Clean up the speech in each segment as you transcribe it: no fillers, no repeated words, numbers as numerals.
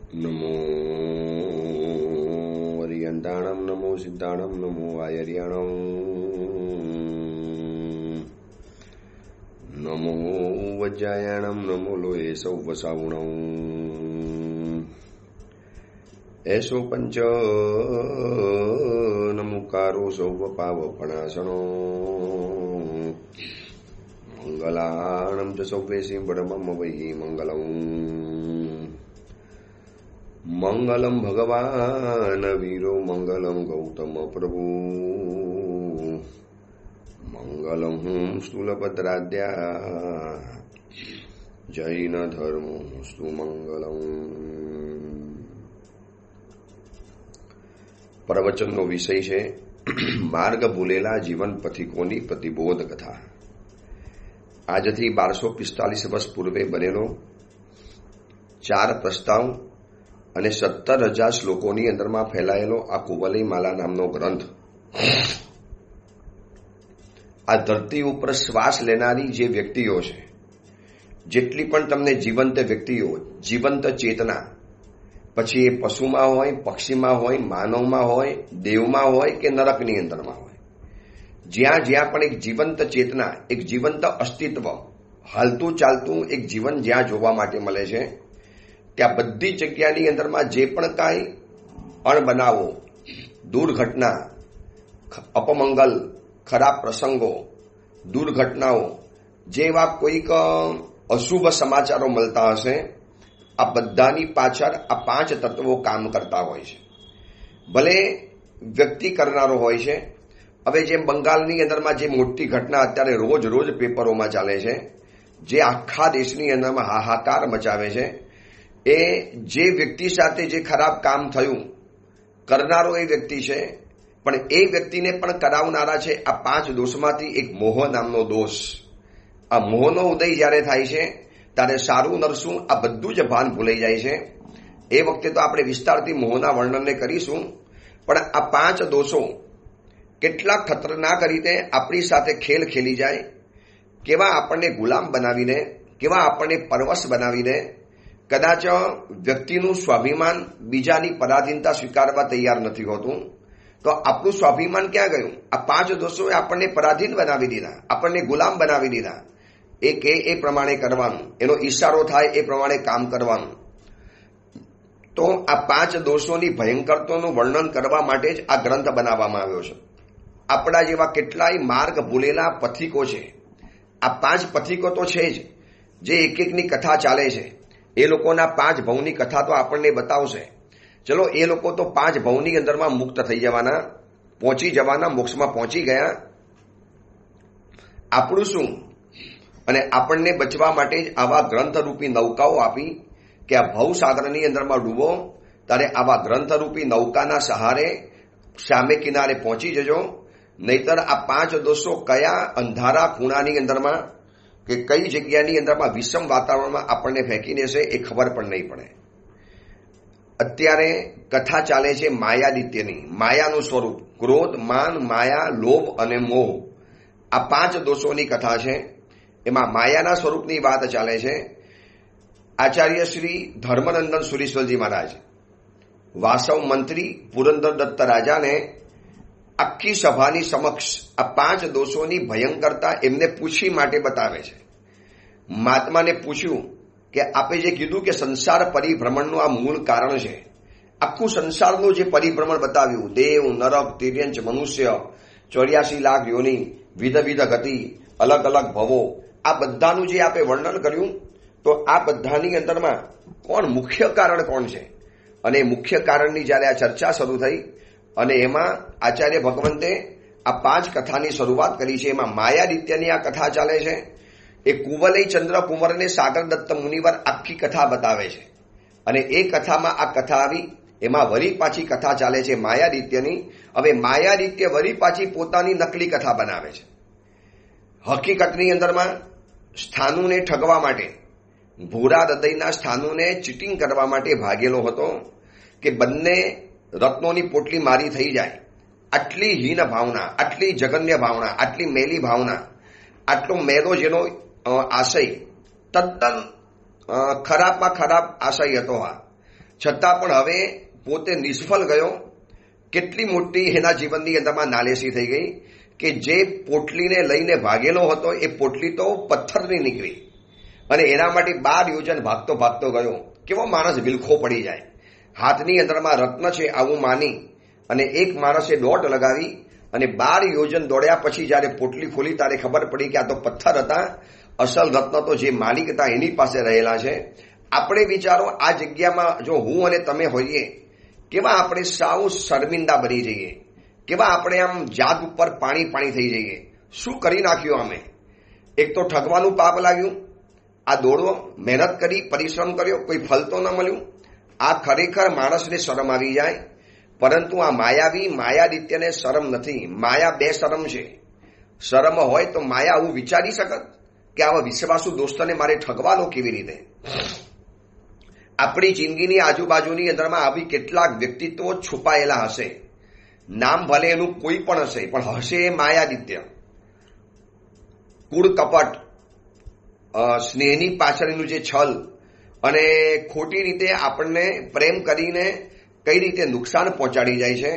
નમો વરિયંતાણમ નમો સિદ્ધાણમ નમો વાયરિયાણમ નમો વજ્જાયાણમ નમો લોહે સૌવસાવુણમ એસો પંચ નમુકારો સૌવ પાવપણાસણો મંગલાણમ ચ સૌવેસી બડમમ વૈ મંગલમ મંગલમ ભગવાન વીરો મંગલમ ગૌતમ પ્રભુ મંગલમ સ્થૂલભદ્રાદ્યા જૈન ધર્મો સ્તુ મંગલમ. પ્રવચનનો વિષય છે માર્ગ ભૂલેલા જીવન પથિકોની પ્રતિબોધ કથા. આજથી 1245 વર્ષ પૂર્વે બનેલો 4 પ્રસ્તાવ અને 17,000 શ્લોકોની અંદરમાં ફેલાયેલો આ કુવલય માલા નામનો ગ્રંથ આ ધરતી ઉપર શ્વાસ લેનારી જે વ્યક્તિઓ છે, જેટલી પણ તમને જીવંત વ્યક્તિઓ, જીવંત ચેતના, પછી એ પશુમાં હોય, પક્ષીમાં હોય, માનવમાં હોય, દેવમાં હોય કે નરકની અંદરમાં હોય, જ્યાં જ્યાં પણ એક જીવંત ચેતના, એક જીવંત અસ્તિત્વ, હાલતું ચાલતું એક જીવન જ્યાં જોવા માટે મળે છે, ત્યાં બધી જગ્યાની અંદરમાં જે પણ કાંઈ અણબનાવો, દુર્ઘટના, અપમંગલ, ખરાબ પ્રસંગો, દુર્ઘટનાઓ જેવા કોઈક અશુભ સમાચારો મળતા હશે, આ બધાની પાછળ આ 5 તત્વો કામ કરતા હોય છે. ભલે વ્યક્તિ કરનારો હોય છે. હવે જેમ બંગાળની અંદરમાં જે મોટી ઘટના અત્યારે રોજ રોજ પેપરોમાં ચાલે છે, જે આખા દેશની અંદરમાં હાહાકાર મચાવે છે, એ જે વ્યક્તિ સાથે જે ખરાબ કામ થયું, કરનારો એ વ્યક્તિ છે, પણ એ વ્યક્તિને પણ કરાવનારા છે આ 5 દોષમાંથી એક મોહ નામનો દોષ. આ મોહનો ઉદય જ્યારે થાય છે ત્યારે સારું નરસું આ બધું જ ભાન ભૂલાઈ જાય છે. એ વખતે તો આપણે વિસ્તારથી મોહના વર્ણનને કરીશું, પણ આ 5 દોષો કેટલા ખતરનાક રીતે આપણી સાથે ખેલ ખેલી જાય, કેવા આપણને ગુલામ બનાવીને, કેવા આપણને પરવશ બનાવીને, કદાચ વ્યક્તિનું સ્વાભિમાન બીજાની પરાધીનતા સ્વીકારવા તૈયાર નથી હોતું, તો આપણું સ્વાભિમાન ક્યાં ગયું? આ 5 દોષોએ આપણને પરાધીન બનાવી દીધા, આપણને ગુલામ બનાવી દીધા. એ કે એ પ્રમાણે કરવાનું, એનો ઈશારો થાય એ પ્રમાણે કામ કરવાનું. તો આ 5 દોષોની ભયંકરતાનું વર્ણન કરવા માટે જ આ ગ્રંથ બનાવવામાં આવ્યો છે. આપણા જેવા કેટલાય માર્ગ ભૂલેલા પથિકો છે. આ 5 પથિકો તો છે જ, જે એક એકની કથા ચાલે છે. એ લોકોના 5 ભવની કથા તો આપણને બતાવશે. ચલો, એ લોકો તો 5 ભવની અંદરમાં મુક્ત થઈ જવાના, પહોંચી જવાના, મોક્ષમાં પહોંચી ગયા. આપણું શું? અને આપણને બચવા માટે જ આવા ગ્રંથરૂપી નૌકાઓ આપી કે આ ભવસાગરની અંદરમાં ડૂબો ત્યારે આવા ગ્રંથરૂપી નૌકાના સહારે સામે કિનારે પહોંચી જજો. નહીતર આ 5 દોષો કયા અંધારા ખૂણાની અંદરમાં કે કઈ જગ્યાની અંદરમાં વિષમ વાતાવરણમાં આપણને ફેંકી દેશે એ ખબર પણ નહીં પડે. અત્યારે કથા ચાલે છે માયાદિત્યની. માયાનું સ્વરૂપ ક્રોધ, માન, માયા, લોભ અને મોહ, આ 5 દોષોની કથા છે. એમાં માયાના સ્વરૂપની વાત ચાલે છે. આચાર્ય શ્રી ધર્મનંદન સુરીશ્વરજી મહારાજ વાસવ મંત્રી પુરંદર દત્ત રાજાને આખી સભાની સમક્ષ આ 5 દોષોની ભયંકરતા એમને પૂછી માટે બતાવે છે. મહાત્માને પૂછ્યું કે આપે જે કીધું કે સંસાર પરિભ્રમણનું આ મૂળ કારણ છે, આખું સંસારનું જે પરિભ્રમણ બતાવ્યું, દેવ, નરક, તિર્યંચ, મનુષ્ય, 84 લાખ યોની, વિધ વિધ ગતિ, અલગ અલગ ભવો, આ બધાનું જે આપે વર્ણન કર્યું, તો આ બધાની અંદરમાં કોણ મુખ્ય કારણ કોણ છે? અને મુખ્ય કારણની જ્યારે આ ચર્ચા શરૂ થઈ અને એમાં આચાર્ય ભગવંતે આ 5 કથાની શરૂઆત કરી છે. એમાં માયાદિત્યની આ કથા ચાલે છે. એ કુવલય ચંદ્ર કુંવરને સાગર દત્ત મુનિવર આખી કથા બતાવે છે. અને એ કથામાં આ કથા આવી, એમાં વરી પાછી કથા ચાલે છે માયાદિત્યની. હવે માયાદિત્ય વરી પાછી પોતાની નકલી કથા બનાવે છે. હકીકતની અંદરમાં સ્થાનુને ઠગવા માટે, ભૂરા હૃદયના સ્થાનુને ચીટિંગ કરવા માટે ભાગેલો હતો કે બંને રત્નોની પોટલી મારી થઈ જાય. આટલી હીન ભાવના, આટલી જઘન્ય ભાવના, આટલી મેલી ભાવના, આટલો મેલો જેનો આશય, તદ્દન ખરાબમાં ખરાબ આશય હતો. છતાં પણ હવે પોતે નિષ્ફળ ગયો. કેટલી મોટી એના જીવનની અંદરમાં નાલેસી થઈ ગઈ કે જે પોટલીને લઈને ભાગેલો હતો એ પોટલી તો પથ્થરની નીકળી અને એના માટે 12 યોજન ભાગતો ભાગતો ગયો. કેવો માણસ વિલખો પડી જાય. હાથની અંદરમાં રત્ન છે આવું માની અને એક માણસે દોટ લગાવી અને 12 યોજન દોડ્યા પછી જયારે પોટલી ખોલી ત્યારે ખબર પડી કે આ તો પથ્થર હતા. અસલ રત્ન તો જે માલિક હતા એની પાસે રહેલા છે. આપણે વિચારો આ જગ્યામાં જો હું અને તમે હોઈએ, કેવા આપણે સાવ શર્મિંદા બની જઈએ, કેવા આપણે આમ જાત ઉપર પાણી થઈ જઈએ. શું કરી નાખ્યું અમે? એક તો ઠગવાનું પાપ લાગ્યું, આ દોડવો, મહેનત કરી, પરિશ્રમ કર્યો, કોઈ ફલ તો ન મળ્યું. આ ખરેખર માણસને શરમ આવી જાય. પરંતુ આ માયાદિત્યને શરમ નથી. માયા 2 શરમ છે. શરમ હોય તો માયા આવું વિચારી શકત કે આવા વિશ્વાસુ દોસ્તને મારે ઠગવાનો કેવી રીતે? આપણી જિંદગીની આજુબાજુની અંદરમાં આવી કેટલાક વ્યક્તિત્વો છુપાયેલા હશે. નામ ભલે એનું કોઈ પણ હશે, પણ હશે એ માયાદિત્ય. કૂડ કપટ, સ્નેહની પાછળનું જે છલ અને ખોટી રીતે આપણને પ્રેમ કરીને કઈ રીતે નુકસાન પહોંચાડી જાય છે.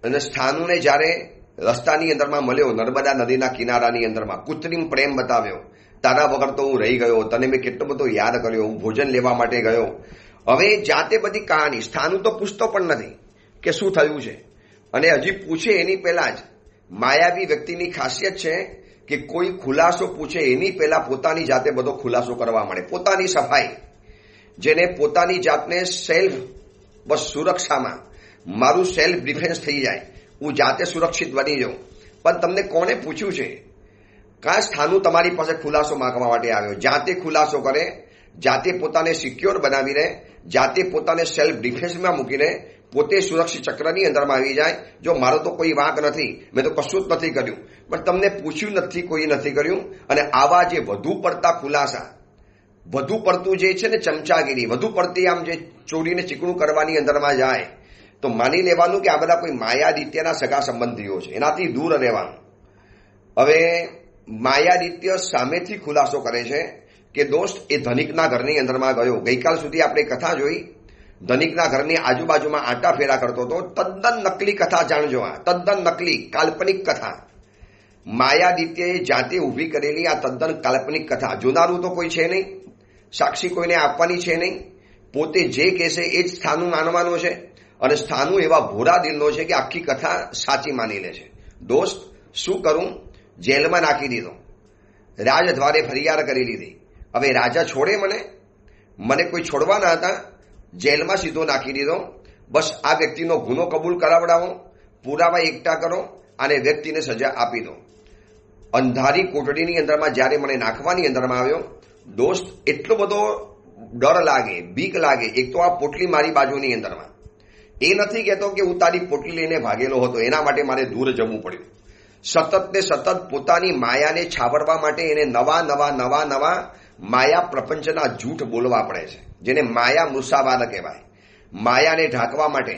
અને સ્થાનુને જ્યારે રસ્તાની અંદરમાં મળ્યો, નર્મદા નદીના કિનારાની અંદરમાં કૃત્રિમ પ્રેમ બતાવ્યો. તારા વગર તો હું રહી ગયો, તને મેં કેટલો બધો યાદ કર્યો, હું ભોજન લેવા માટે ગયો. હવે જાતે બધી કહાની. સ્થાનુ તો પૂછતો પણ નથી કે શું થયું છે, અને હજી પૂછે એની પહેલા જ માયાવી વ્યક્તિની ખાસિયત છે કે કોઈ ખુલાસો પૂછે એની પહેલા પોતાની જાતે બધો ખુલાસો કરવા મળે. પોતાની સફાઈ, જેને પોતાની જાતને સેલ્ફ, બસ સુરક્ષામાં મારું સેલ્ફ ડિફેન્સ થઈ જાય, હું જાતે સુરક્ષિત બની જાઉં. પણ તમને કોને પૂછ્યું છે? કાં સ્થાનુ તમારી પાસે ખુલાસો માંગવા માટે આવ્યો? જાતે ખુલાસો કરે, જાતે પોતાને સિક્યોર બનાવીને, જાતે પોતાને સેલ્ફ ડિફેન્સમાં મૂકીને પોતે સુરક્ષિત ચક્રની અંદરમાં આવી જાય. જો મારો તો કોઈ વાંક નથી, મેં તો કશું જ નથી કર્યું, પણ તમને પૂછ્યું નથી, કોઈ નથી કર્યું. અને આવા જે વધુ પડતા ખુલાસા, વધુ પડતું જે છે ને ચમચાગીરી, વધુ પડતી આમ જે ચોરીને ચીકણું કરવાની અંદરમાં જાય, તો માની લેવાનું કે આ બધા કોઈ માયાદિત્યના સગા સંબંધીઓ છે. એનાથી દૂર રહેવાનું. હવે માયાદિત્ય સામેથી ખુલાસો કરે છે કે દોસ્ત એ ધનિકના ઘરની અંદરમાં ગયો. ગઈકાલ સુધી આપણે કથા જોઈ, ધનિકના ઘરની આજુબાજુમાં આંટા ફેરા કરતો હતો. તદ્દન નકલી કથા જાણજો. આ તદ્દન નકલી કાલ્પનિક કથા. માયાદિત્યએ જાતે ઊભી કરેલી આ તદ્દન કાલ્પનિક કથા. જોનારું તો કોઈ છે નહીં, સાક્ષી કોઈને આપવાની છે નહીં. પોતે જે કહેશે એ જ સ્થાનુ માનવાનું છે. અને સ્થાનુ એવા ભોળા દિલનો છે કે આખી કથા સાચી માની લે છે. દોસ્ત શું કરું? જેલમાં નાખી દીધો, રાજદ્વારે ફરિયાદ કરી લીધી. હવે રાજા છોડે મને કોઈ છોડવાના હતા, જેલમાં સીધો નાખી દીધો. બસ આ વ્યક્તિનો ગુનો કબૂલ કરાવડાવો, પુરાવા એકઠા કરો અને વ્યક્તિને સજા આપી દો. અંધારી કોટડીની અંદરમાં જ્યારે મને નાખવાની અંદરમાં આવ્યો, દોસ્ત એટલો બધો ડર લાગે, બીક લાગે. એક તો આ પોટલી મારી બાજુની અંદરમાં, એ નથી કહેતો કે હું તારી પોટલી લઈને ભાગેલો હતો, એના માટે મારે દૂર જવું પડ્યું. સતત ને સતત પોતાની માયાને છાવરવા માટે એને નવા માયા પ્રપંચના જૂઠ બોલવા પડે છે, જેને માયા મુસાવાદ કહેવાય. માયાને ઢાંકવા માટે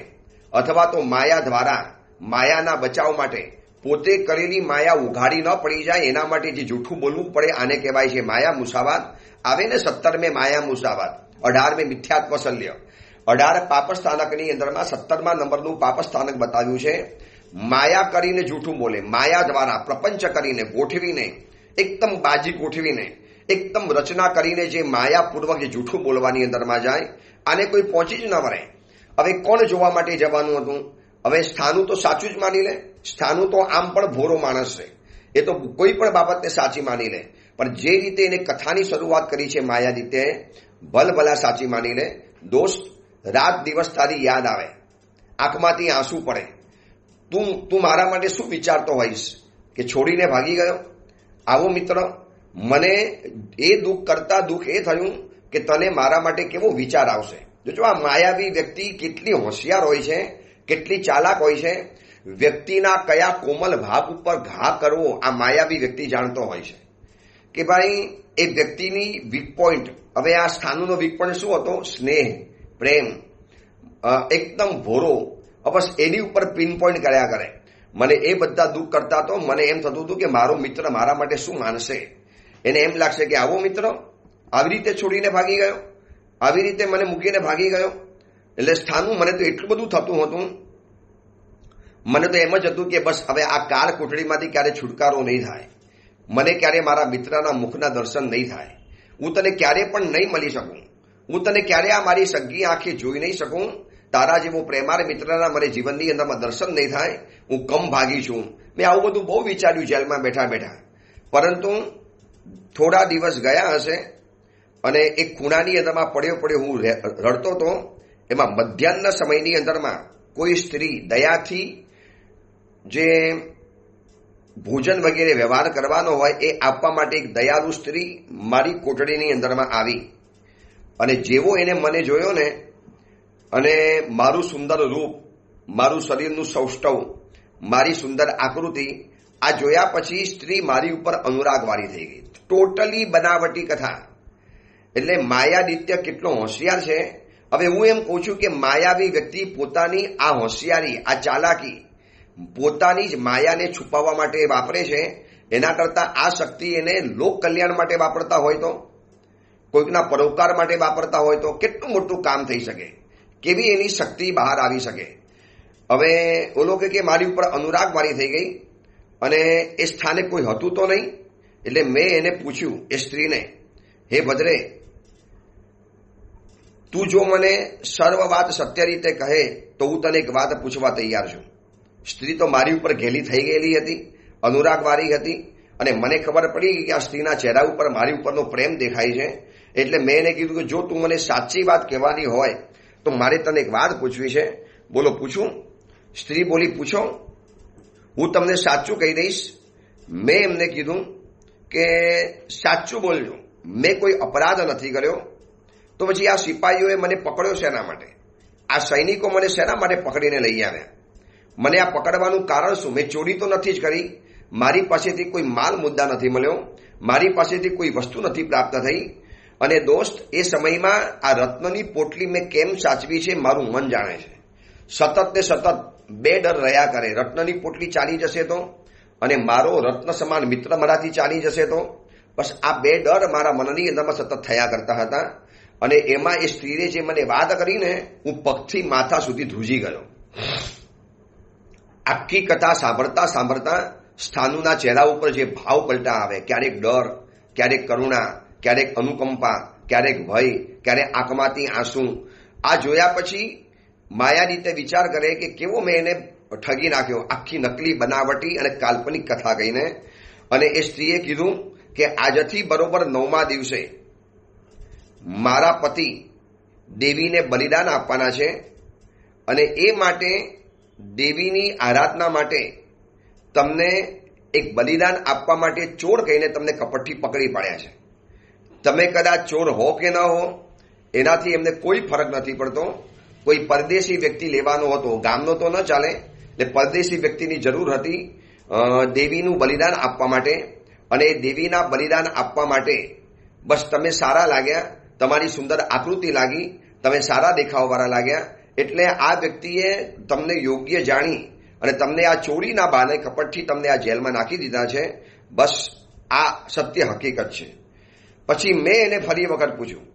અથવા તો માયા દ્વારા માયાના બચાવ માટે પોતે કરેલી માયા ઉઘાડી ન પડી જાય એના માટે જે જૂઠું બોલવું પડે, આને કહેવાય છે માયા મુસાવાદ. આવે ને 17 માયા મુસાવાદ, 18 મિથ્યાત્વ શલ્ય, 18 પાપસ્થાનકની અંદરમાં 17મા નંબરનું પાપસ્થાનક બતાવ્યું છે. માયા કરીને જૂઠું બોલે, માયા દ્વારા પ્રપંચ કરીને, ગોઠવીને, એકદમ બાજી ગોઠવીને, એકદમ રચના કરીને જે માયાપૂર્વક જે જૂઠું બોલવાની અંદરમાં જાય, આને કોઈ પહોંચી જ ન વળે. હવે કોણ જોવા માટે જવાનું હતું? હવે સ્થાનુ તો સાચું જ માની લે. સ્થાનુ તો આમ પણ ભોળો માણસ છે, એ તો કોઈ પણ બાબતને સાચી માની લે. પણ જે રીતે એને કથાની શરૂઆત કરી છે માયાદિત્યએ, ભલભલા સાચી માની લે. દોસ્ત રાત દિવસ તારી યાદ આવે, આંખમાંથી આંસુ પડે. તું મારા માટે શું વિચારતો હોઈશ કે છોડીને ભાગી ગયો? આવો મિત્ર, મને એ દુઃખ કરતા દુઃખ એ થયું કે તને મારા માટે કેવો વિચાર આવશે. જો આ માયાવી વ્યક્તિ કેટલી હોશિયાર હોય છે, કેટલી ચાલાક હોય છે. વ્યક્તિના કયા કોમલ ભાગ ઉપર ઘા કરવો આ માયાવી વ્યક્તિ જાણતો હોય છે કે ભાઈ એ વ્યક્તિની વીક પોઈન્ટ. હવે આ સ્થાનુનો વીક પોઈન્ટ શું હતો? સ્નેહ, પ્રેમ, એકદમ ભોરો. બસ એની ઉપર પિન પોઈન્ટ કર્યા કરે. મને એ બધા દુઃખ કરતા તો મને એમ થતું હતું કે મારો મિત્ર મારા માટે શું માનશે. એને એમ લાગશે કે આવો મિત્ર આવી રીતે છોડીને ભાગી ગયો, આવી રીતે મને મૂકીને ભાગી ગયો. એટલે સ્થાનું મને તો એટલું બધું થતું હતું, મને તો એમ જ હતું કે બસ હવે આ કાળ કોટડીમાંથી ક્યારે છુટકારો નહીં થાય, મને ક્યારે મારા મિત્રના મુખના દર્શન નહીં થાય, હું તને ક્યારે પણ નહીં મળી શકું, હું તને ક્યારે આ મારી સગી આંખે જોઈ નહીં શકું, તારા જેવો પ્રેમાળ મિત્રના મને જીવનની અંદરમાં દર્શન નહીં થાય, હું કમ ભાગી છું. મેં આવું બધું બહુ વિચાર્યું જેલમાં બેઠા બેઠા. પરંતુ થોડા દિવસ ગયા હશે અને એક ખૂણાની અંદરમાં પડ્યો હું રડતો હતો. એમાં મધ્યાહ્ન સમયની અંદરમાં કોઈ સ્ત્રી દયાથી જે ભોજન વગેરે વ્યવહાર કરવાનો હોય એ આપવા માટે એક દયાળુ સ્ત્રી મારી કોટડીની અંદરમાં આવી અને જેવો એને મને જોયો ને, અને મારું સુંદર રૂપ, મારું શરીરનું સૌષ્ઠવ, મારી સુંદર આકૃતિ આ જોયા પછી સ્ત્રી મારી ઉપર અનુરાગવાળી થઈ ગઈ. ટોટલી બનાવટી કથા. એટલે માયાદિત્ય કેટલો હોશિયાર છે. હવે હું એમ કહું છું કે માયાવી વ્યક્તિ પોતાની આ હોશિયારી, આ ચાલાકી પોતાની જ માયાને છુપાવવા માટે વાપરે છે. એના કરતાં આ શક્તિ એને લોક કલ્યાણ માટે વાપરતા હોય તો, કોઈકના પરોપકાર માટે વાપરતા હોય તો કેટલું મોટું કામ થઈ શકે, કેવી એની શક્તિ બહાર આવી શકે. હવે ઓલો કે મારી ઉપર અનુરાગવાળી થઈ ગઈ અને એ સ્થાને કોઈ હતું તો નહીં. એટલે મેં એને પૂછ્યું, એ સ્ત્રીને, હે ભદ્રે, તું જો મને સર્વ વાત સત્ય રીતે કહે તો હું તને એક વાત પૂછવા તૈયાર છું. સ્ત્રી તો મારી ઉપર ઘેલી થઈ ગયેલી હતી, અનુરાગવાળી હતી અને મને ખબર પડી કે આ સ્ત્રીના ચહેરા ઉપર મારી ઉપરનો પ્રેમ દેખાય છે. એટલે મેં એને કીધું કે જો તું મને સાચી વાત કહેવાની હોય તો મારે તને એક વાત પૂછવી છે. બોલો, પૂછું? સ્ત્રી બોલી, પૂછો, હું તમને સાચું કહી દઈશ. મેં એમને કીધું કે સાચું બોલજો, મેં કોઈ અપરાધ નથી કર્યો. તો પછી આ સિપાહીઓએ મને પકડ્યો શેના માટે? આ સૈનિકો મને શેના માટે પકડીને લઈ આવ્યા? મને આ પકડવાનું કારણ શું? મેં ચોરી તો નથી જ કરી, મારી પાસેથી કોઈ માલ મુદ્દા નથી મળ્યો, મારી પાસેથી કોઈ વસ્તુ નથી પ્રાપ્ત થઈ. અને દોસ્ત, એ સમયમાં આ રત્નની પોટલી મેં કેમ સાચવી છે મારું મન જાણે છે. સતત ને સતત બે ડર રહ્યા કરે. રત્નની પોટલી ચાલી જશે તો, અને મારો રત્ન સમાન મિત્ર મારાથી ચાલી જશે તો. બસ આ બે ડર મારા મનની અંદરમાં સતત થયા કરતા હતા. અને એમાં એ સ્ત્રીએ જે મને વાત કરીને હું પગથી માથા સુધી ધ્રુજી ગયો. આખી કથા સાંભળતા સાંભળતા સ્થાનુના ચહેરા ઉપર જે ભાવ પલટા આવે, ક્યારેક ડર, ક્યારેક કરુણા, ક્યારેક અનુકંપા, ક્યારેક ભય, ક્યારેક આંખમાંથી આંસુ, આ જોયા પછી માયા રીતે વિચાર કરે કે કેવો મેં એને ઠગી નાખ્યો, આખી નકલી બનાવટી અને કાલ્પનિક કથા કહીને. અને એ સ્ત્રીએ કીધું કે આજથી બરોબર 9મા દિવસે મારા પતિ દેવીને બલિદાન આપવાના છે અને એ માટે દેવીની આરાધના માટે તમને એક બલિદાન આપવા માટે ચોર કહીને તમને કપટથી પકડી પાડ્યા છે. તમે કદાચ ચોર હો કે ન હો એનાથી એમને કોઈ ફરક નથી પડતો. કોઈ પરદેશી વ્યક્તિ લેવાનો હતો, ગામનો તો ન ચાલે, એટલે પરદેશી વ્યક્તિની જરૂર હતી દેવીનું બલિદાન આપવા માટે. અને દેવીના બલિદાન આપવા માટે બસ તમે સારા લાગ્યા, તમારી સુંદર આકૃતિ લાગી, તમે સારા દેખાવવાળા લાગ્યા, એટલે આ વ્યક્તિએ તમને યોગ્ય જાણી અને તમને આ ચોરીના બહાને કપટથી તમને આ જેલમાં નાખી દીધા છે. બસ આ સત્ય હકીકત છે. પછી મેં એને ફરી વખત પૂછ્યું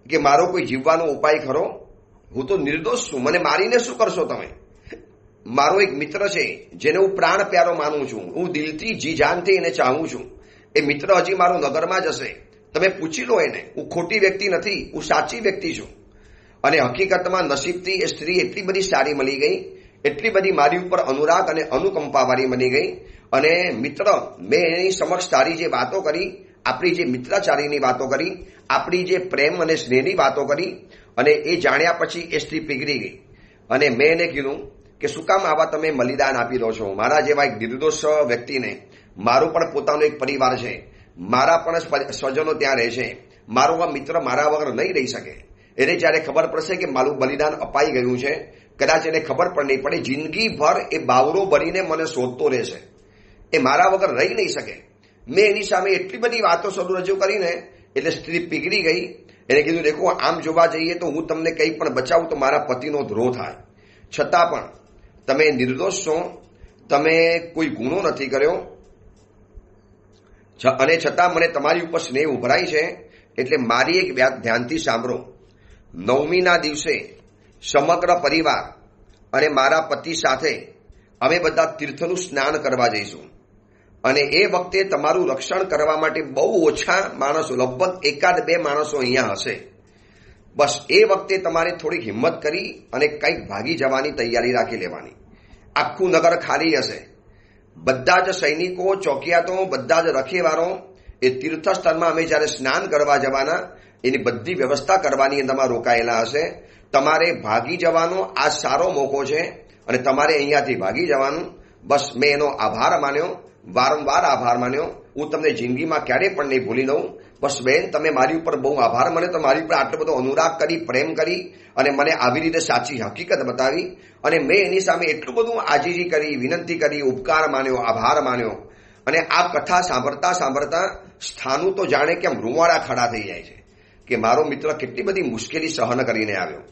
કે મારો કોઈ જીવવાનો ઉપાય ખરો? હું તો નિર્દોષ છું, મને મારીને શું કરશો તમે? મારો એક મિત્ર છે જેને હું પ્રાણ પ્યારો માનું છું, હું દિલથી જી જાનથી એને ચાહું છું. એ મિત્ર હજી મારો નગરમાં જ હશે, તમે પૂછી લો એને. હું ખોટી વ્યક્તિ નથી, હું સાચી વ્યક્તિ છું. અને હકીકતમાં નસીબથી એ સ્ત્રી એટલી બધી સારી મળી ગઈ, એટલી બધી મારી ઉપર અનુરાગ અને અનુકંપાવાળી બની ગઈ. અને મિત્ર, મેં એની સમક્ષ તારી જે વાતો કરી, આપણી જે મિત્રાચારીની વાતો કરી, આપણી જે પ્રેમ અને સ્નેહની વાતો કરી, અને એ જાણ્યા પછી એ સ્ત્રી પીગળી ગઈ. અને મેં એને કીધું કે શું કામ આવા તમે બલિદાન આપી દો છો? મારા જેવા એક નિર્દોષ વ્યક્તિને, મારો પણ પોતાનો એક પરિવાર છે, મારા પણ સ્વજનો ત્યાં રહે છે, મારો આ મિત્ર મારા વગર નહીં રહી શકે. એને જ્યારે ખબર પડશે કે મારું બલિદાન અપાઈ ગયું છે, કદાચ એને ખબર પણ નહીં પડે, જિંદગીભર એ બાવરો ભરીને મને શોધતો રહેશે, એ મારા વગર રહી નહીં શકે. મેં એની સામે એટલી બધી વાતો શરૂ રજૂ કરીને એટલે સ્ત્રી પીગળી ગઈ. એને કીધું, દેખો, આમ જોવા જઈએ તો હું તમને કંઈ પણ બચાવું તો મારા પતિનો ધ્રોહ થાય, છતાં પણ તમે નિર્દોષ છો, તમે કોઈ ગુનો નથી કર્યો, અને છતાં મને તમારી ઉપર સ્નેહ ઉભરાય છે. એટલે મારી એક વાત ધ્યાનથી સાંભળો. 9મીના દિવસે સમગ્ર પરિવાર અને મારા પતિ સાથે અમે બધા તીર્થનું સ્નાન કરવા જઈશું અને એ વખતે તમારું રક્ષણ કરવા માટે બહુ ઓછા માણસો, લગભગ 1-2 માણસો અહીંયા હશે. બસ એ વખતે તમારે થોડીક હિંમત કરી અને કંઈક ભાગી જવાની તૈયારી રાખી લેવાની. આખું નગર ખાલી હશે. બધા જ સૈનિકો, ચોકિયાતો, બધા જ રખેવારો એ તીર્થસ્થળમાં અમે જ્યારે સ્નાન કરવા જવાના એની બધી વ્યવસ્થા કરવાની અંદરમાં રોકાયેલા હશે. તમારે ભાગી જવાનો આ સારો મોકો છે અને તમારે અહીંયાથી ભાગી જવાનું. બસ મેં એનો આભાર માન્યો, વારંવાર આભાર માન્યો. હું તમને જિંદગીમાં ક્યારેય પણ નહીં ભૂલી દઉં. બસ બેન, તમે મારી ઉપર બહુ આભાર માન્યો, તો મારી ઉપર આટલો બધો અનુરાગ કરી, પ્રેમ કરી અને મને આવી રીતે સાચી હકીકત બતાવી અને મેં એની સામે એટલું બધું આજીજી કરી, વિનંતી કરી, ઉપકાર માન્યો, આભાર માન્યો. અને આ કથા સાંભળતા સાંભળતા સ્થાનું તો જાણે કેમ રૂવાડા ખડા થઈ જાય છે કે મારો મિત્ર કેટલી બધી મુશ્કેલી સહન કરીને આવ્યો,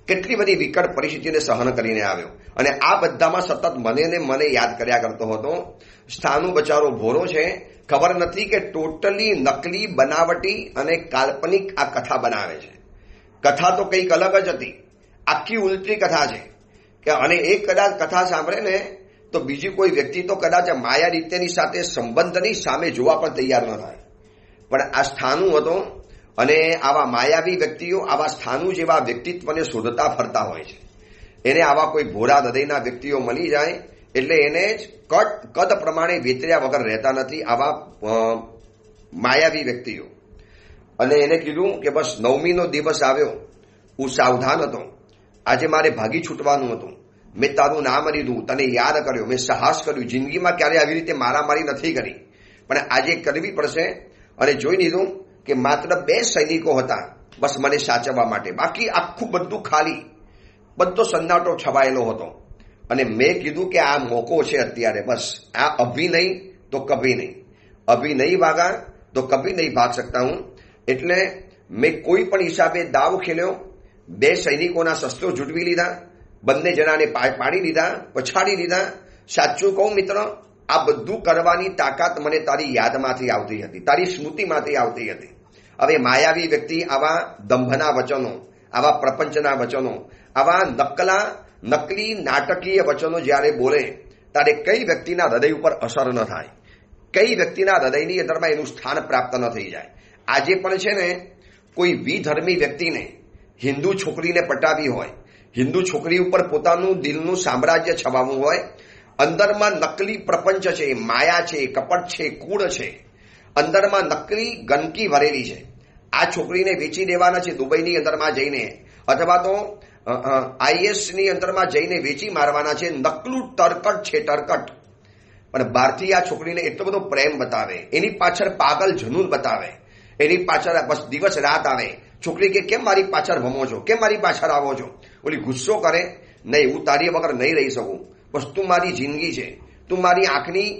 કેટલી બધી વિકટ પરિસ્થિતિને સહન કરીને આવ્યો અને આ બધામાં સતત મને યાદ કર્યા કરતો હતો. સ્થાનું બચારો ભોરો છે, ખબર નથી કે ટોટલી નકલી, બનાવટી અને કાલ્પનિક આ કથા બનાવે છે. કથા તો કંઈક અલગ જ હતી, આખી ઉલટી કથા છે કે અને એક કદાચ કથા સાંભળે ને તો બીજી કોઈ વ્યક્તિ તો કદાચ માયા રીતેની સાથે સંબંધની સામે જોવા પણ તૈયાર ન થાય. પણ આ સ્થાનું હતો અને આવા માયાવી વ્યક્તિઓ આવા સ્થાનું જેવા વ્યક્તિત્વને શોધતા ફરતા હોય છે. એને આવા કોઈ ભોરા હૃદયના વ્યક્તિઓ મળી જાય એટલે એને જ કદ પ્રમાણે વેતર્યા વગર રહેતા નથી આવા માયાવી વ્યક્તિઓ. અને એને કીધું કે બસ 9મીનો દિવસ આવ્યો, હું સાવધાન હતો, આજે મારે ભાગી છૂટવાનું હતું. મેં તારું નામ લીધું, તને યાદ કર્યો, મેં સાહસ કર્યું. જિંદગીમાં ક્યારે આવી રીતે મારામારી નથી કરી, પણ આજે કરવી પડશે. અને જોઈ લીધું કે માત્ર 2 સૈનિકો હતા બસ મને સાચવવા માટે, બાકી આખું બધું ખાલી, બધો સન્નાટો છવાયેલો હતો. અને મેં કીધું કે આ મોકો છે અત્યારે, બસ આ અભી નહીં તો કભી નહીં, અભી નહીં ભાગા તો કભી નહીં ભાગ શકતા હું. એટલે મેં કોઈ પણ હિસાબે દાવ ખેલ્યો, 2 સૈનિકોના શસ્ત્રો ઝૂંટવી લીધા, બંને જણાને પાડી લીધા, પછાડી લીધા. સાચું કહું મિત્ર, આ બધું કરવાની તાકાત મને તારી યાદમાંથી આવતી હતી, તારી સ્મૃતિમાંથી આવતી હતી. હવે માયાવી વ્યક્તિ આવા દંભના વચનો, આવા પ્રપંચના વચનો, આવા નકલી નાટકીય વચનો જ્યારે બોલે ત્યારે કઈ વ્યક્તિના હૃદય ઉપર અસર ન થાય, કઈ વ્યક્તિના હૃદયની અંદરમાં એનું સ્થાન પ્રાપ્ત ન થઈ જાય. આજે પણ છે ને, કોઈ વિધર્મી વ્યક્તિને હિન્દુ છોકરીને પટાવી હોય, હિન્દુ છોકરી ઉપર પોતાનું દિલનું સામ્રાજ્ય છવાવું હોય, અંદરમાં નકલી પ્રપંચ છે, માયા છે, કપટ છે, કૂળ છે, અંદરમાં નકલી ગંદકી ભરેલી છે. આ છોકરીને વેચી દેવાના છે દુબઈની અંદરમાં જઈને, અથવા તો IS ની અંદરમાં જઈને વેચી મારવાના છે. નકલું ટરકટ છે, ટરકટ. પણ બહારથી આ છોકરીને એટલો બધો પ્રેમ બતાવે, એની પાછળ પાગલ જનૂન બતાવે, એની પાછળ બસ દિવસ રાત આવે. છોકરી કે કેમ મારી પાછળ ભમો છો, કેમ મારી પાછળ આવો છો? ઓલી ગુસ્સો કરે, નહીં હું તારી વગર નહીં રહી શકું, બસ તું મારી જિંદગી છે, તું મારી આંખની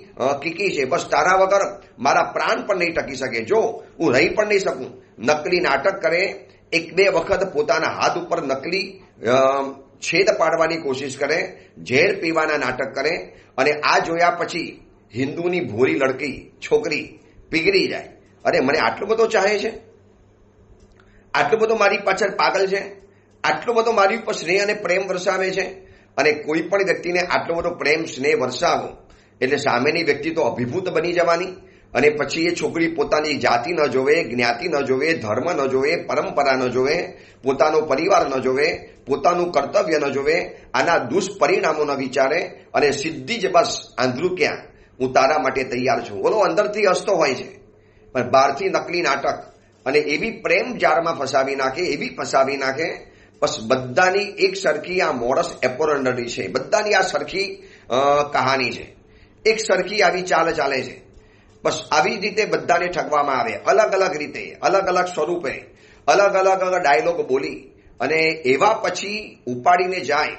કીકી છે, બસ તારા વગર મારા પ્રાણ પણ નહીં ટકી શકે, જો હું રહી પણ નહીં શકું. નકલી નાટક કરે, 1-2 વખત પોતાના હાથ ઉપર નકલી છેદ પાડવાની કોશિશ કરે, ઝેર પીવાના નાટક કરે. અને આ જોયા પછી હિન્દુની ભોરી લડકી છોકરી પીગળી જાય, અરે મને આટલો બધો ચાહે છે, આટલો બધો મારી પાછળ પાગલ છે, આટલો બધો મારી ઉપર સ્નેહ અને પ્રેમ વરસાવે છે. અને કોઈ પણ વ્યક્તિને આટલો બધો પ્રેમ સ્નેહ વરસાવો એટલે સામેની વ્યક્તિ તો અભિભૂત બની જવાની. અને પછી એ છોકરી પોતાની જાતિ ન જોવે, જ્ઞાતિ ન જોવે, ધર્મ ન જોવે, પરંપરા ન જોવે, પોતાનો પરિવાર ન જોવે, પોતાનું કર્તવ્ય ન જોવે, આના દુષ્પરિણામો ન વિચારે અને સીધી જ બસ આંધ્રું ક્યાં, હું તારા માટે તૈયાર છું. ઓલો અંદરથી હસતો હોય છે પણ બહારથી નકલી નાટક અને એવી પ્રેમ જાળમાં ફસાવી નાખે, એવી ફસાવી નાખે. બસ બધાની એક સરખી આ મોડસ એપોરન્ડરી છે, બધાની આ સરખી કહાની છે, એક સરખી આવી ચાલ ચાલે છે. બસ આવી રીતે બધાને ઠગવામાં આવે, અલગ અલગ રીતે, અલગ અલગ સ્વરૂપે, અલગ અલગ ડાયલોગ બોલી અને એવા પછી ઉપાડીને જાય.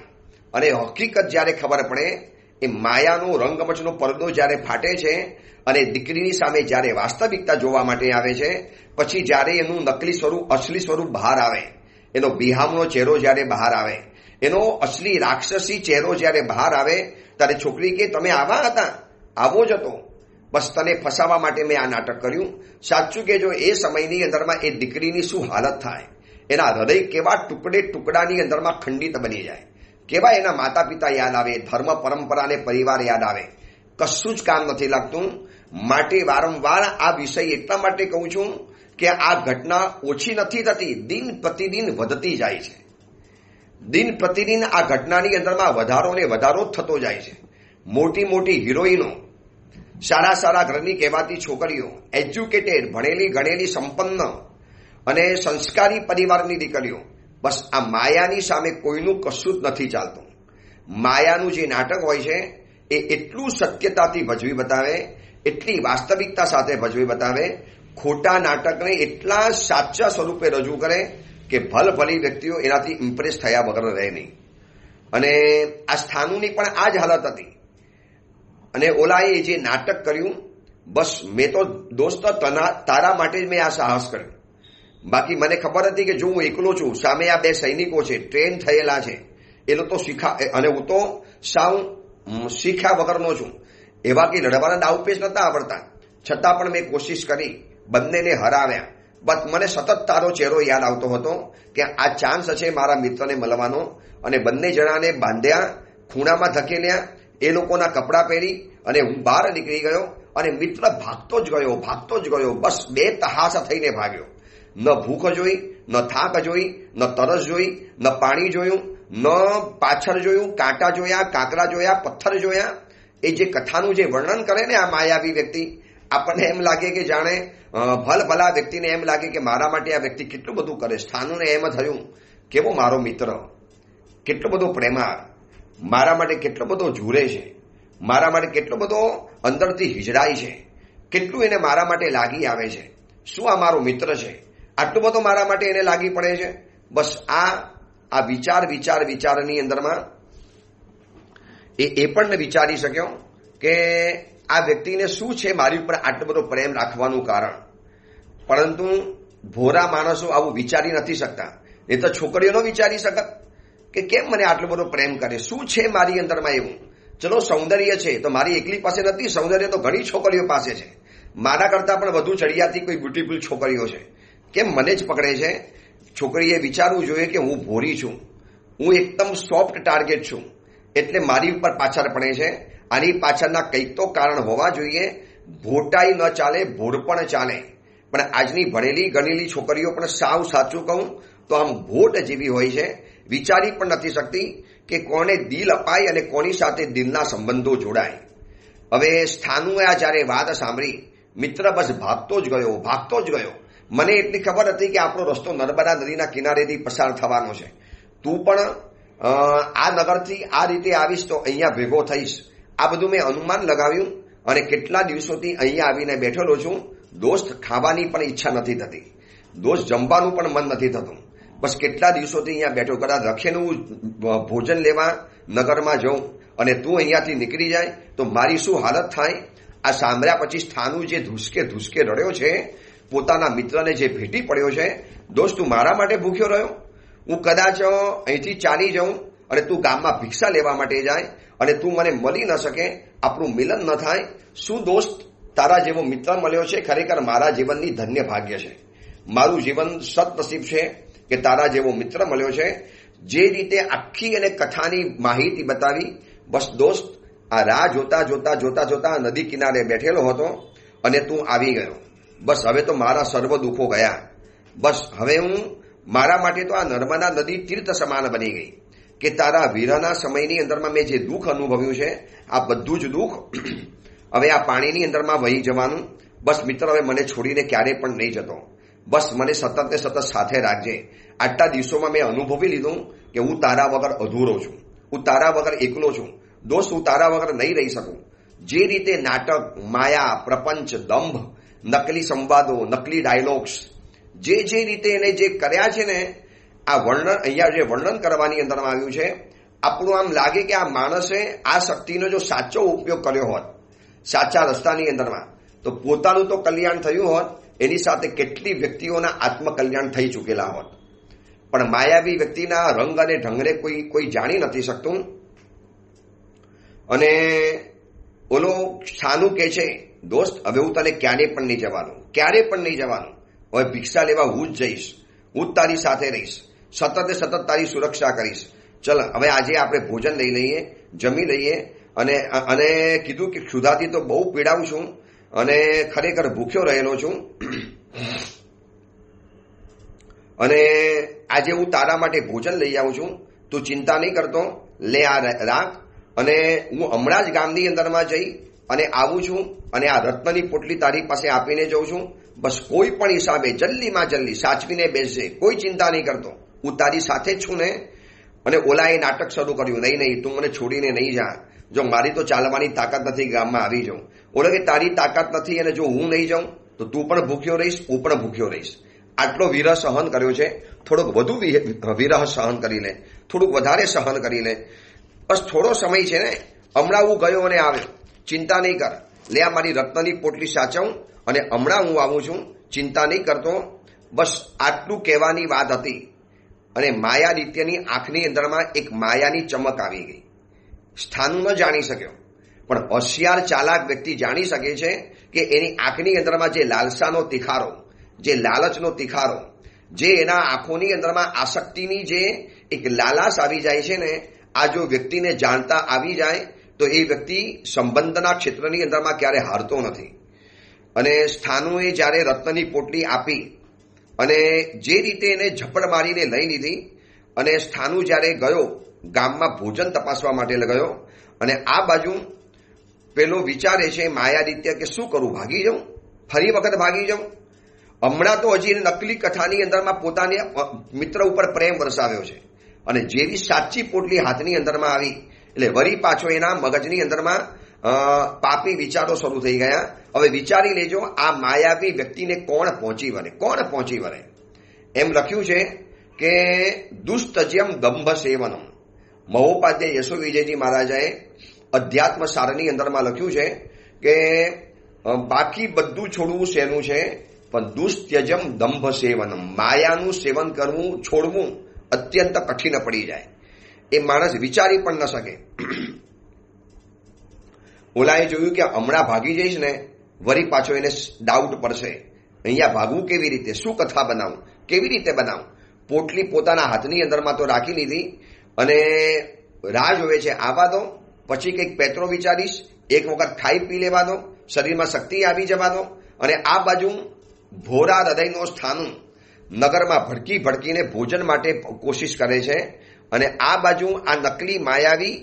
અને હકીકત જ્યારે ખબર પડે, એ માયાનો રંગમંચનો પડદો જ્યારે ફાટે છે અને દીકરીની સામે જ્યારે વાસ્તવિકતા જોવા માટે આવે છે, પછી જ્યારે એનું નકલી સ્વરૂપ, અસલી સ્વરૂપ બહાર આવે, એનો બિહામનો ચહેરો જ્યારે બહાર આવે, એનો અસલી રાક્ષસી ચહેરો જ્યારે બહાર આવે, ત્યારે છોકરી કે તમે આવા હતા, આવો જ હતો, બસ તને ફસાવા માટે મેં આ નાટક કર્યું. સાચું કે જો એ સમયની અંદરમાં એ દીકરીની શું હાલત થાય, એના હૃદય કેવા ટુકડે ટુકડાની અંદરમાં ખંડિત બની જાય, કેવા એના માતા પિતા યાદ આવે, ધર્મ પરંપરા અને પરિવાર યાદ આવે, કશું જ કામ નથી લાગતું. માટે વારંવાર આ વિષય એટલા માટે કહું છું કે આ ઘટના ઓછી નથી થતી, દિન પ્રતિદિન વધતી જાય છે. દિન પ્રતિદિન આ ઘટનાની અંદરમાં વધારો ને વધારો થતો જાય છે. મોટી મોટી હિરોઈનો, સારા સારા ઘરની કહેવાતી છોકરીઓ, એજ્યુકેટેડ, ભણેલી ગણેલી, સંપન્ન અને સંસ્કારી પરિવારની દીકરીઓ, બસ આ માયાની સામે કોઈનું કશું જ નથી ચાલતું. માયાનું જે નાટક હોય છે એ એટલું સત્યતાથી ભજવી બતાવે, એટલી વાસ્તવિકતા સાથે ભજવી બતાવે, ખોટા નાટકને એટલા સાચા સ્વરૂપે રજૂ કરે કે ભલભલી વ્યક્તિઓ એનાથી ઇમ્પ્રેસ થયા વગર રહે નહીં. અને આ સ્થાનુની પણ આ જ હાલત હતી. અને ઓલાએ જે નાટક કર્યું, બસ મેં તો દોસ્ત તારા માટે જ મેં આ સાહસ કર્યું. બાકી મને ખબર હતી કે જો હું એકલો છું, સામે આ બે સૈનિકો છે, ટ્રેન થયેલા છે, એ લોકો અને હું તો સાવ શીખ્યા વગરનો છું, એવા કે લડવાના દાવપેચ નતા આવડતા, છતાં પણ મેં કોશિશ કરી, બંનેને હરાવ્યા. બસ મને સતત તારો ચહેરો યાદ આવતો હતો કે આ ચાન્સ છે મારા મિત્રને મળવાનો. અને બંને જણાને બાંધ્યા, ખૂણામાં ધકેલ્યા, એ લોકોના કપડાં પહેરી અને હું બહાર નીકળી ગયો. અને મિત્ર ભાગતો જ ગયો, બસ બે તહાસા થઈને ભાગ્યો. ન ભૂખ જોઈ, ન થાક જોઈ, ન તરસ જોઈ, ન પાણી જોયું, ન પાછળ જોયું, કાંટા જોયા, કાંકરા જોયા, પથ્થર જોયા. એ જે કથાનું જે વર્ણન કરે ને આ માયાવી વ્યક્તિ, આપણને એમ લાગે કે જાણે ભલા વ્યક્તિને એમ લાગે કે મારા માટે આ વ્યક્તિ કેટલું બધું કરે. સ્થાનુને એમ થયું કેવો મારો મિત્ર, કેટલો બધો પ્રેમાળ, મારા માટે કેટલો બધો ઝૂરે છે, મારા માટે કેટલો બધો અંદરથી હિજડાય છે, કેટલું એને મારા માટે લાગી આવે છે, શું આ મારો મિત્ર છે, આટલું બધું મારા માટે એને લાગી પડે છે. બસ આ વિચારની અંદરમાં એ પણ વિચારી શક્યો કે આ વ્યક્તિને શું છે મારી ઉપર આટલો બધો પ્રેમ રાખવાનું કારણ. પરંતુ ભોરા માણસો આવું વિચારી નથી શકતા. એ તો છોકરીઓ ન વિચારી શકત કે કેમ મને આટલો બધો પ્રેમ કરે, શું છે મારી અંદરમાં એવું. ચલો સૌંદર્ય છે તો મારી એકલી પાસે નથી, સૌંદર્ય તો ઘણી છોકરીઓ પાસે છે, મારા કરતાં પણ વધુ ચડિયાતી કોઈ બ્યુટીફુલ છોકરીઓ છે, કેમ મને જ પકડે છે. છોકરીએ વિચારવું જોઈએ કે હું ભોરી છું, હું એકદમ સોફ્ટ ટાર્ગેટ છું, એટલે મારી ઉપર પાછળ પડે છે. આની પાછળના કંઈક તો કારણ હોવા જોઈએ. ભોટાઈ ન ચાલે, ભોળપણ ચાલે. પણ આજની ભણેલી ગણેલી છોકરીઓ પણ સાવ સાચું કહું તો આમ ભોટ જેવી હોય છે, વિચારી પણ નથી શકતી કે કોને દિલ અપાય અને કોની સાથે દિલના સંબંધો જોડાય. હવે સ્થાનુએ આ જ્યારે વાત સાંભળી, મિત્ર બસ ભાગતો જ ગયો. મને એટલી ખબર હતી કે આપણો રસ્તો નર્મદા નદીના કિનારેથી પસાર થવાનો છે. તું પણ આ નગરથી આ રીતે આવીશ તો અહીંયા ભેગો થઈશ. આ બધું મેં અનુમાન લગાવ્યું અને કેટલા દિવસોથી અહીંયા આવીને બેઠેલો છું. દોસ્ત ખાવાની પણ ઈચ્છા નથી થતી, દોસ્ત જમવાનું પણ મન નથી થતું. બસ કેટલા દિવસોથી અહીંયા બેઠો, કદાચ રખેનું ભોજન લેવા નગરમાં જઉં અને તું અહીંયાથી નીકળી જાય તો મારી શું હાલત થાય. આ સાંભળ્યા પછી સ્થાનુ જે ધુસકે રડ્યો છે, પોતાના મિત્રને જે ભેટી પડ્યો છે, દોસ્ત તું મારા માટે ભૂખ્યો રહ્યો, હું કદાચ અહીંથી ચાલી જાઉં અને તું ગામમાં ભિક્ષા લેવા માટે જાય અને તું મને મળી ન શકે, આપણું મિલન ન થાય. શું દોસ્ત તારા જેવો મિત્ર મળ્યો છે, ખરેખર મારા જીવનની ધન્ય ભાગ્ય છે, મારું જીવન સદનસીબ છે કે તારા જેવો મિત્ર મળ્યો છે. જે રીતે આખી અને કથાની માહિતી બતાવી, બસ દોસ્ત આ રાહ જોતા નદી કિનારે બેઠેલો હતો અને તું આવી ગયો. બસ હવે તો મારા સર્વ દુઃખો ગયા. બસ હવે હું મારા માટે તો આ નર્મદા નદી તીર્થ સમાન બની ગઈ કે તારા વીરાના સમયની અંદરમાં મેં જે દુઃખ અનુભવ્યું છે, આ બધું જ દુઃખ હવે આ પાણીની અંદરમાં વહી જવાનું. બસ મિત્ર હવે મને છોડીને ક્યારેય પણ નહીં જતો, બસ મને સતત ને સતત સાથે રાખજે. આટલા દિવસોમાં મેં અનુભવી લીધું કે હું તારા વગર અધૂરો છું, હું તારા વગર એકલો છું. દોસ્ત હું તારા વગર નહીં રહી શકું. જે રીતે નાટક, માયા, પ્રપંચ, દંભ, નકલી સંવાદો, નકલી ડાયલોગ્સ, જે રીતે એને જે કર્યા છે ને, આ વર્ણન અહીંયા જે વર્ણન કરવાની અંદરમાં આવ્યું છે, આપણું આમ લાગે કે આ માણસે આ શક્તિનો જો સાચો ઉપયોગ કર્યો હોત સાચા રસ્તાની અંદરમાં તો પોતાનું તો કલ્યાણ થયું હોત, એની સાથે કેટલી વ્યક્તિઓના આત્મકલ્યાણ થઈ ચૂકેલા હોત. પણ માયાવી વ્યક્તિના રંગ અને ઢંગને કોઈ જાણી નથી શકતું. અને ઓલો સ્થાનુ કે છે, દોસ્ત હવે હું તને ક્યારે પણ નહીં જવાનું. હવે ભિક્ષા લેવા હું જ જઈશ. હું જ તારી સાથે રહીશ, સતત તારી સુરક્ષા કરીશ. ચલ હવે આજે આપણે ભોજન લઈ લઈએ, જમી લઈએ. અને કીધું કે ક્ષુધાથી તો બહુ પીડાવું છું અને ખરેખર ભૂખ્યો રહેલો છું, અને આજે હું તારા માટે ભોજન લઈ આવું છું, તું ચિંતા નહીં કરતો, લે આ રાખ. અને હું હમણાં જ ગામની અંદરમાં જઈ અને આવું છું અને આ રત્નની પોટલી તારી પાસે આપીને જઉં છું. બસ કોઈ પણ હિસાબે જલ્દીમાં જલ્દી સાચવીને બેસજે, કોઈ ચિંતા નહીં કરતો, હું તારી સાથે જ છું ને. અને ઓલાએ નાટક શરૂ કર્યું, નહીં તું મને છોડીને નહીં જા, જો મારી તો ચાલવાની તાકાત નથી, ગામમાં આવી જાઉં. ઓલો કે તારી તાકાત નથી અને જો હું નહીં જાઉં તો તું પણ ભૂખ્યો રહીશ, હું પણ ભૂખ્યો રહીશ. આટલો વિરહ સહન કર્યો છે, થોડોક વધુ વિરહ સહન કરી લે, થોડુંક વધારે સહન કરી લે. બસ થોડો સમય છે ને, હમણાં હું ગયો અને આવ્યો, ચિંતા નહીં કર, લે આ મારી રત્નની પોટલી સાચવું અને હમણાં હું આવું છું, ચિંતા નહીં કરતો. બસ આટલું કહેવાની વાત હતી. અને માયાદિત્યની આંખની અંદરમાં એક માયાની ચમક આવી ગઈ. સ્થાનુ ન જાણી શક્યો, પણ હોશિયાર ચાલાક વ્યક્તિ જાણી શકે છે કે એની આંખની અંદરમાં જે લાલસાનો તિખારો, જે લાલચનો તિખારો, જે એના આંખોની અંદરમાં આસક્તિની જે એક લાલાશ આવી જાય છે ને, આ જો વ્યક્તિને જાણતા આવી જાય તો એ વ્યક્તિ સંબંધના ક્ષેત્રની અંદરમાં ક્યારે હારતો નથી. અને સ્થાનુએ જ્યારે રત્નની પોટલી આપી અને જે રીતે એને ઝપડ મારીને લઈ લીધી, અને સ્થાનુ જ્યારે ગયો ગામમાં ભોજન તપાસવા માટે ગયો, અને આ બાજુ પેલો વિચારે છે માયાદિત્ય કે શું કરું, ભાગી જાઉં, ફરી વખત ભાગી જાઉં. હમણાં તો હજી નકલી કથાની અંદરમાં પોતાની મિત્ર ઉપર પ્રેમ વરસાવ્યો છે, અને જેવી સાચી પોટલી હાથની અંદરમાં આવી એટલે વળી પાછો એના મગજની અંદરમાં પાપી વિચારો શરૂ થઈ ગયા. હવે વિચારી લેજો આ માયાવી વ્યક્તિને કોણ પહોંચી વળે. એમ લખ્યું છે કે દુસ્તજ્યમ દંભ સેવનમ. મહોપાધ્યાય યશો વિજયજી મહારાજાએ અધ્યાત્મ સારની અંદરમાં લખ્યું છે કે બાકી બધું છોડવું શેનું છે, પણ દુસ્ત્યજમ દંભ સેવનમ. માયાનું સેવન કરવું, છોડવું અત્યંત કઠિન પડી જાય, એ માણસ વિચારી પણ ન શકે. ઓલાએ જોયું કે હમણાં ભાગી જઈશ ને વળી પાછો એને ડાઉટ પડશે, અહીંયા ભાગવું કેવી રીતે, શું કથા બનાવું, કેવી રીતે બનાવું. પોટલી પોતાના હાથની અંદરમાં તો રાખી લીધી અને રાહ જોવે છે, આવા દો, પછી કંઈક પેત્રો વિચારીશ, એક વખત ખાઈ પી લેવા દો, શરીરમાં શક્તિ આવી જવા દો. અને આ બાજુ ભોરા હૃદયનો સ્થાનુ નગરમાં ભડકીને ભોજન માટે કોશિશ કરે છે, અને આ બાજુ આ નકલી માયાવી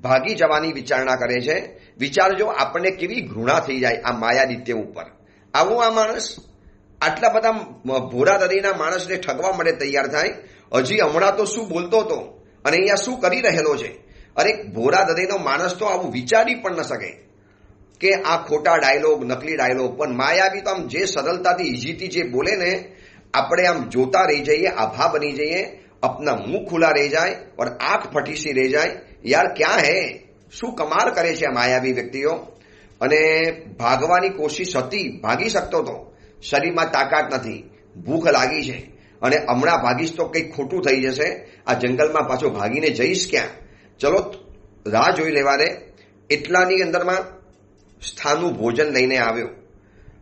ભાગી જવાની વિચારણા કરે છે. વિચારજો આપણને કેવી ઘૃણા થઈ જાય આ માયાદિત્ય ઉપર. આવું આ માણસ આટલા બધા ભોરા હૃદયના માણસને ઠગવા માટે તૈયાર થાય. હજી હમણાં તો શું બોલતો હતો અને અહીંયા શું કરી રહેલો છે. અરે ભોરા હૃદયનો માણસ તો આવું વિચારી પણ ન શકે કે આ ખોટા ડાયલોગ, નકલી ડાયલોગ. પણ માયાવી તો આમ જે સરળતાથી ઇઝીથી જે બોલે ને, આપણે આમ જોતા રહી જઈએ, આભા બની જઈએ, अपना मुंह खुला रह जाए और आंख फटी सी रह जाए. यार क्या है, શું કમાલ કરે છે આ માયાવી વ્યક્તિઓ. અને ભાગવાની કોશિશ હતી, ભાગી શકતો હતો, શરીરમાં તાકાત નથી, ભૂખ લાગી છે, અને હમણાં ભાગીશ તો કંઈક ખોટું થઈ જશે, આ જંગલમાં પાછો ભાગીને જઈશ ક્યાં, ચલો રાહ જોઈ લેવા દે. એટલાની અંદરમાં સ્થાનુ ભોજન લઈને આવ્યો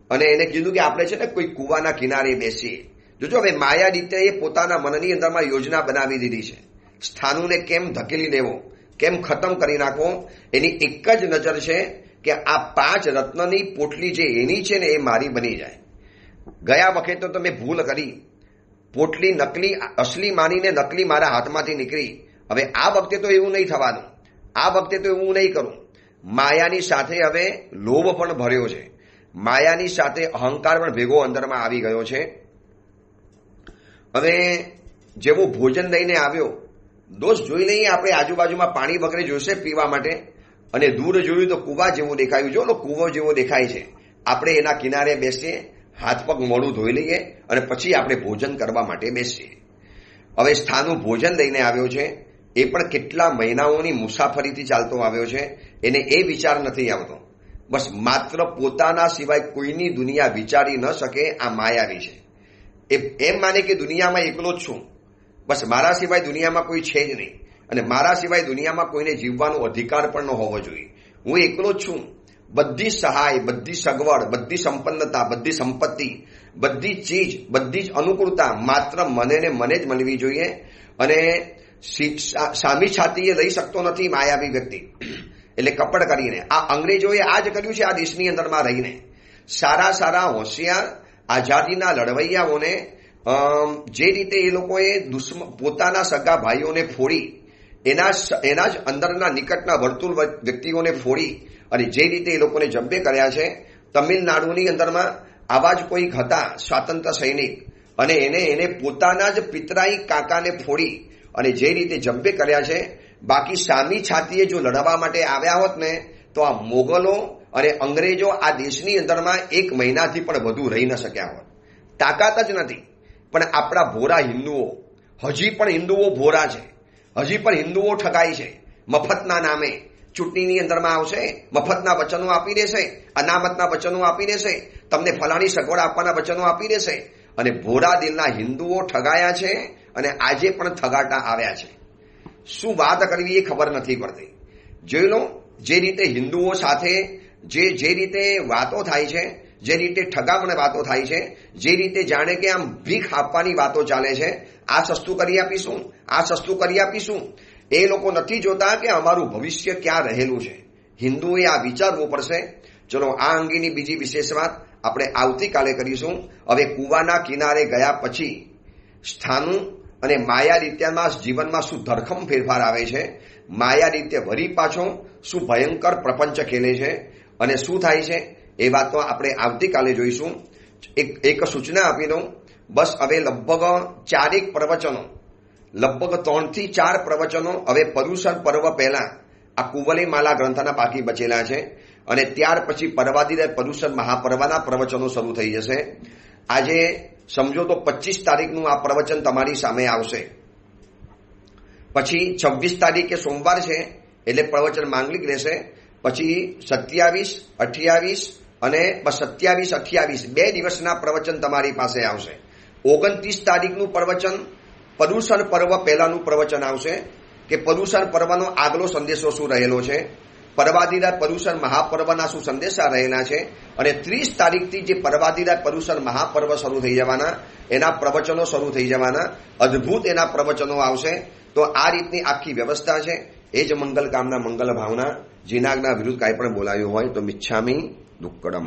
અને એને કીધું કે આપણે છે ને કોઈ કુવાના કિનારે બેસીએ. જોજો હવે માયાદિત્યએ પોતાના મનની અંદરમાં યોજના બનાવી દીધી છે, સ્થાનુને કેમ ધકેલી દેવો, કેમ ખતમ કરી નાખવો. એની એક જ નજર છે કે આ 5 રત્નની પોટલી જે એની છે ને એ મારી બની જાય. ગયા વખતે તો તમે ભૂલ કરી, પોટલી નકલી અસલી માનીને નકલી મારા હાથમાંથી નીકળી. હવે આ વખતે તો એવું નહીં થવાનું, આ વખતે તો એવું નહીં કરું. માયાની સાથે હવે લોભ પણ ભર્યો છે, માયાની સાથે અહંકાર પણ ભેગો અંદરમાં આવી ગયો છે. હવે જેવો ભોજન લઈને આવ્યો, દોસ્ત જોઈ લઈએ આપણે આજુબાજુમાં પાણી વગેરે જોઈશે પીવા માટે, અને દૂર જોયું તો કુવા જેવું દેખાયું. જો કુવો જેવો દેખાય છે, આપણે એના કિનારે બેસીએ, હાથ પગ મોઢું ધોઈ લઈએ અને પછી આપણે ભોજન કરવા માટે બેસીએ. હવે સ્થાનુ ભોજન લઈને આવ્યો છે, એ પણ કેટલા મહિનાઓની મુસાફરીથી ચાલતો આવ્યો છે, એને એ વિચાર નથી આવતો. બસ માત્ર પોતાના સિવાય કોઈની દુનિયા વિચારી ન શકે આ માયાવી છે. એમ માને કે દુનિયામાં એકલો જ છું, બસ મારા સિવાય દુનિયામાં કોઈ છે જ નહીં, અને મારા સિવાય દુનિયામાં કોઈને જીવવાનો અધિકાર પણ ન હોવો જોઈએ. હું એકલો જ છું. બધી સહાય, બધી સગવડ, બધી સંપન્નતા, બધી સંપત્તિ બધી જ અનુકૂળતા માત્ર મને ને મને જ મળવી જોઈએ. અને સામી છાતીએ લઈ શકતો નથી માયાવી વ્યક્તિ, એટલે કપડ કરીને. આ અંગ્રેજોએ આ જ કર્યું છે આ દેશની અંદરમાં રહીને. સારા હોશિયાર આઝાદીના લડવૈયાઓને જે રીતે એ લોકોએ પોતાના સગા ભાઈઓને ફોડી, એના જ અંદરના નિકટના વર્તુળ વ્યક્તિઓને ફોડી અને જે રીતે એ લોકોને જબ્બે કર્યા છે. તમિલનાડુની અંદરમાં આવા જ કોઈક હતા સ્વાતંત્ર્ય સૈનિક, અને એને પોતાના જ પિતરાઈ કાકાને ફોડી અને જે રીતે જબ્બે કર્યા છે. બાકી સામી છાતીએ જો લડવા માટે આવ્યા હોત ને તો આ મોગલો અને અંગ્રેજો આ દેશની અંદરમાં 1 મહિનાથી પણ વધુ રહી ન શક્યા હોત. તાકાત જ નથી. પણ આપણા ભોરા હિન્દુઓ, હજી પણ હિન્દુઓ ભોરા છે, હજી પણ હિન્દુઓ ઠગાય છે. મફતના નામે ચૂંટણીની અંદરમાં આવશે, મફતના વચનો આપી દેશે, અનામતના વચનો આપી દેશે, તમને ફલાણી સગવડ આપવાના વચનો આપી દેશે. અને ભોરા દિલના હિન્દુઓ ઠગાયા છે અને આજે પણ ઠગાટા આવ્યા છે. શું વાત કરવી એ ખબર નથી પડતી. જોઈ લો, જે રીતે હિન્દુઓ સાથે જે રીતે વાતો થાય છે, જે રીતે ઠગામણ વાતો થાય છે, જે રીતે જાણે કે આમ ભીખ આપવાની વાતો ચાલે છે. આ સસ્તું કરી આપીશું, આ સસ્તું કરી આપીશું. એ લોકો નથી જોતા કે અમારું ભવિષ્ય ક્યાં રહેલું છે. હિન્દુએ આ વિચારવું પડશે. ચલો, આ અંગેની બીજી વિશેષ વાત આપણે આવતીકાલે કરીશું. હવે કૂવાના કિનારે ગયા પછી સ્થાનું અને માયાદિત્યમાં જીવનમાં શું ધરખમ ફેરફાર આવે છે, માયાદિત્ય વરી પાછો શું ભયંકર પ્રપંચ ખેલે છે અને શું થાય છે એ વાતો આપણે આવતીકાલે જોઈશું. એક સૂચના આપી દઉં. બસ હવે લગભગ 4 પ્રવચનો, લગભગ 3 થી 4 પ્રવચનો હવે પર્યુષણ પર્વ પહેલા આ કુવલી માલા ગ્રંથના બાકી બચેલા છે. અને ત્યાર પછી પર્વાદિરાય પર્યુષણ મહાપર્વના પ્રવચનો શરૂ થઈ જશે. આજે સમજો તો 25 તારીખનું આ પ્રવચન તમારી સામે આવશે. પછી 26 તારીખે સોમવાર છે એટલે પ્રવચન માંગલિક રહેશે. પછી 27, 28 અને 27, 28 2 દિવસના પ્રવચન તમારી પાસે આવશે. 29 તારીખનું પ્રવચન પર્યુષણ પર્વ પહેલાનું પ્રવચન આવશે કે પર્યુષણ પર્વનો આગલો સંદેશો શું રહેલો છે, પર્વાદિરાય પર્યુષણ મહાપર્વના શું સંદેશા રહેલા છે. અને 30 તારીખથી જે પર્વાદિરાય પર્યુષણ મહાપર્વ શરૂ થઈ જવાના, એના પ્રવચનો શરૂ થઈ જવાના, અદ્ભુત એના પ્રવચનો આવશે. તો આ રીતની આખી વ્યવસ્થા છે. એ જ મંગલ કામના, મંગલ ભાવના. જીનાગના વિરુદ્ધ કાંઈ પણ બોલાયું હોય તો મિચ્છામી દુક્કડમ.